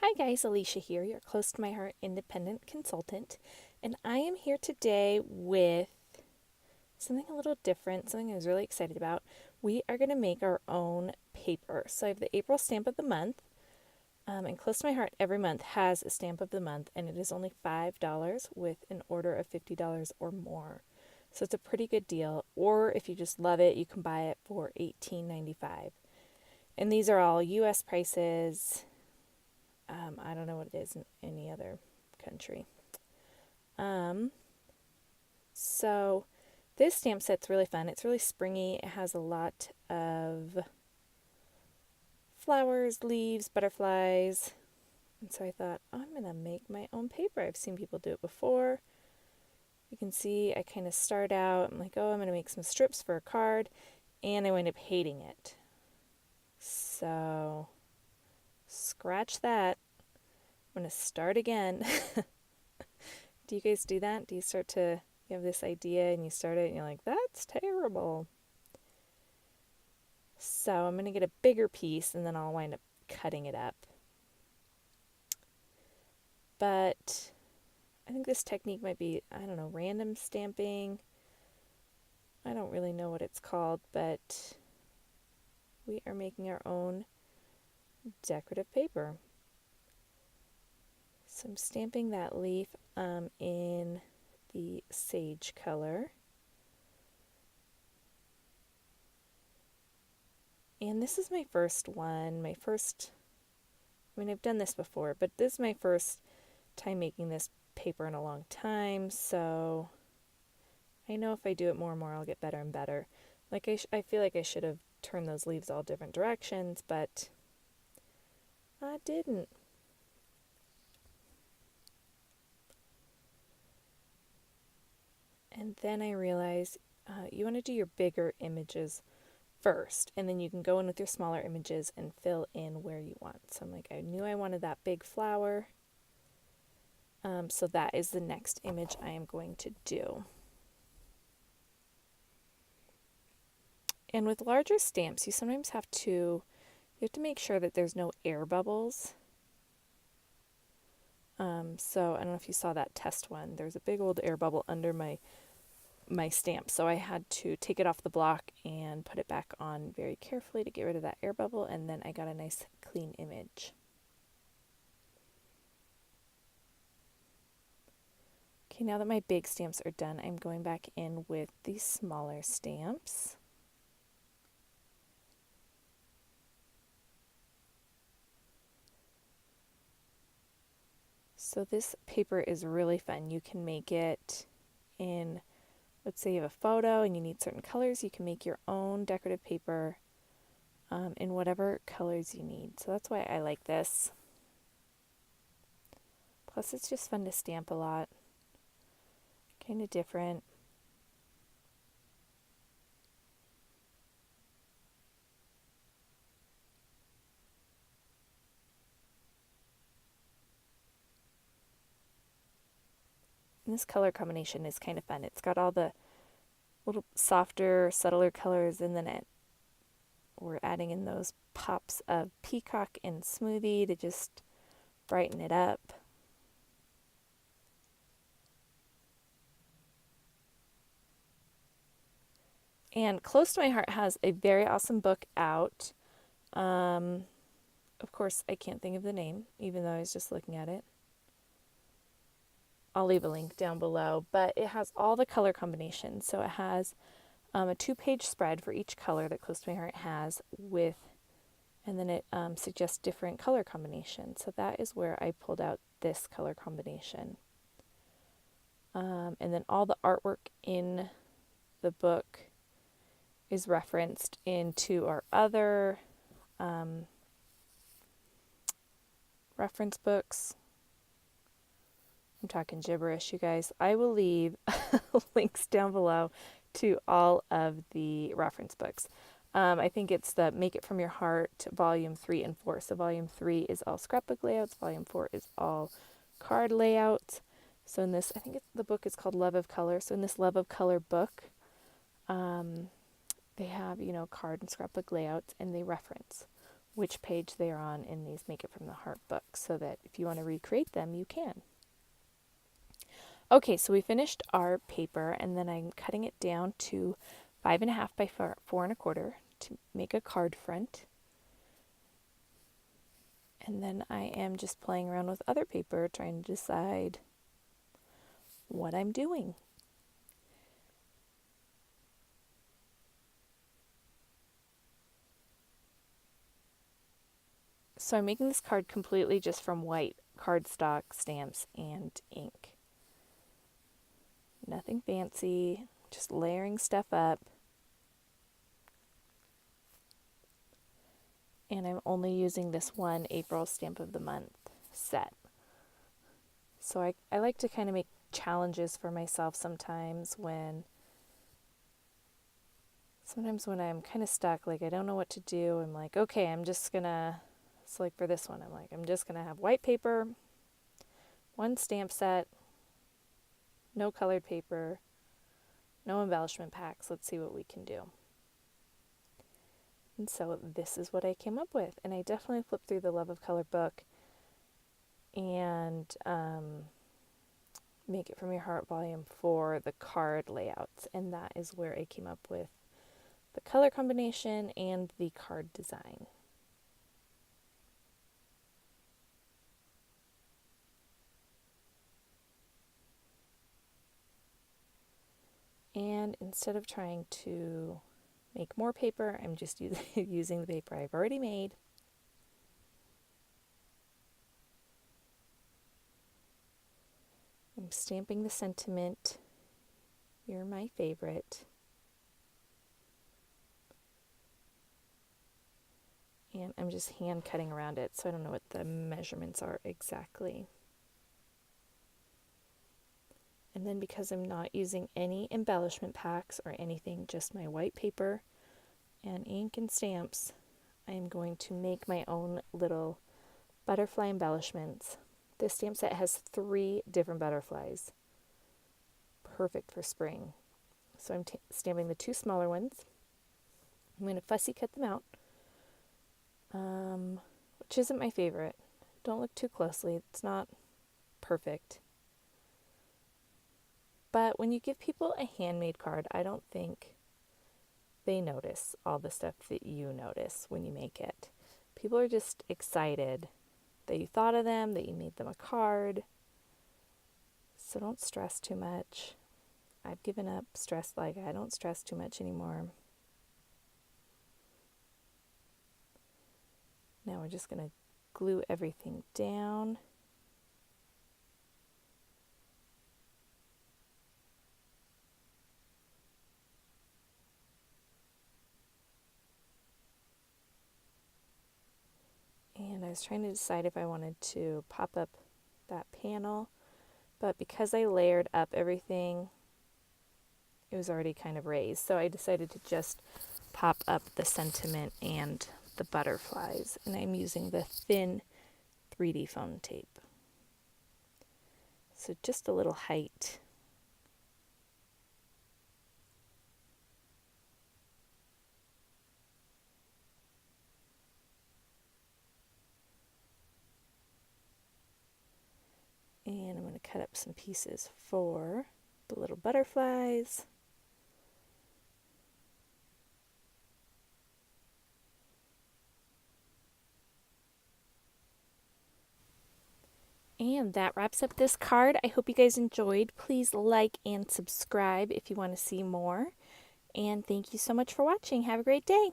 Hi guys, Alicia here, your close to my heart independent consultant, and I am here today with something a little different, something I was really excited about. We are going to make our own paper. So I have the April stamp of the month, and close to my heart every month has a stamp of the month, and it is only $5 with an order of $50 or more. So it's a pretty good deal, or if you just love it, you can buy it for $18.95. And these are all US prices. I don't know what it is in any other country. So this stamp set's really fun. It's really springy. It has a lot of flowers, leaves, butterflies. And so I thought, oh, I'm going to make my own paper. I've seen people do it before. You can see I kind of start out, I'm like, oh, I'm going to make some strips for a card. And I wind up hating it. So scratch that. I'm going to start again. Do you guys do that? Do you start to, you have this idea and you start it and you're like, that's terrible. So I'm going to get a bigger piece and then I'll wind up cutting it up. But I think this technique might be, I don't know, random stamping. I don't really know what it's called, but we are making our own decorative paper. So I'm stamping that leaf in the sage color. And this is my first one. I mean, I've done this before, but this is my first time making this paper in a long time. So I know if I do it more and more, I'll get better and better. Like I feel like I should have turned those leaves all different directions, but I didn't. And then I realized you want to do your bigger images first, and then you can go in with your smaller images and fill in where you want. So I'm like, I knew I wanted that big flower. So that is the next image I am going to do. And with larger stamps, you sometimes have to make sure that there's no air bubbles. So I don't know if you saw that test one. There's a big old air bubble under my stamp, so I had to take it off the block and put it back on very carefully to get rid of that air bubble, and then I got a nice clean image. Okay, now that my big stamps are done, I'm going back in with these smaller stamps. So this paper is really fun. You can make it in, let's say you have a photo and you need certain colors, you can make your own decorative paper in whatever colors you need. So that's why I like this. Plus it's just fun to stamp a lot. Kind of different. And this color combination is kind of fun. It's got all the little softer, subtler colors, and then we're adding in those pops of peacock and smoothie to just brighten it up. And Close to My Heart has a very awesome book out. Of course, I can't think of the name, even though I was just looking at it. I'll leave a link down below, but it has all the color combinations. So it has a 2-page spread for each color that Close to My Heart has and then it suggests different color combinations. So that is where I pulled out this color combination. And then all the artwork in the book is referenced into our other reference books. I'm talking gibberish, you guys. I will leave links down below to all of the reference books. I think it's the Make It From Your Heart, Volume 3 and 4. So Volume 3 is all scrapbook layouts. Volume 4 is all card layouts. So in this, I think the book is called Love of Color. So in this Love of Color book, they have, card and scrapbook layouts, and they reference which page they're on in these Make It From the Heart books so that if you want to recreate them, you can. Okay, so we finished our paper, and then I'm cutting it down to 5.5 by 4.25 to make a card front. And then I am just playing around with other paper, trying to decide what I'm doing. So I'm making this card completely just from white cardstock, stamps, and ink. Nothing fancy, just layering stuff up. And I'm only using this one April Stamp of the Month set. So I like to kind of make challenges for myself sometimes when I'm kind of stuck, like I don't know what to do. I'm like, okay, I'm just gonna, so like for this one, I'm like, I'm just gonna have white paper, one stamp set, no colored paper, no embellishment packs. Let's see what we can do. And so this is what I came up with. And I definitely flipped through the Love of Color book and Make It From Your Heart volume for the card layouts. And that is where I came up with the color combination and the card design. And instead of trying to make more paper, I'm just using the paper I've already made. I'm stamping the sentiment, "You're my favorite." And I'm just hand cutting around it, so I don't know what the measurements are exactly. And then because I'm not using any embellishment packs or anything, just my white paper and ink and stamps, I'm going to make my own little butterfly embellishments. This stamp set has 3 different butterflies. Perfect for spring. So I'm stamping the 2 smaller ones. I'm going to fussy cut them out, which isn't my favorite. Don't look too closely. It's not perfect. But when you give people a handmade card, I don't think they notice all the stuff that you notice when you make it. People are just excited that you thought of them, that you made them a card. So don't stress too much. I've given up stress, like I don't stress too much anymore. Now we're just going to glue everything down. And I was trying to decide if I wanted to pop up that panel, but because I layered up everything, it was already kind of raised. So I decided to just pop up the sentiment and the butterflies. And I'm using the thin 3D foam tape. So just a little height. And I'm going to cut up some pieces for the little butterflies. And that wraps up this card. I hope you guys enjoyed. Please like and subscribe if you want to see more. And thank you so much for watching. Have a great day.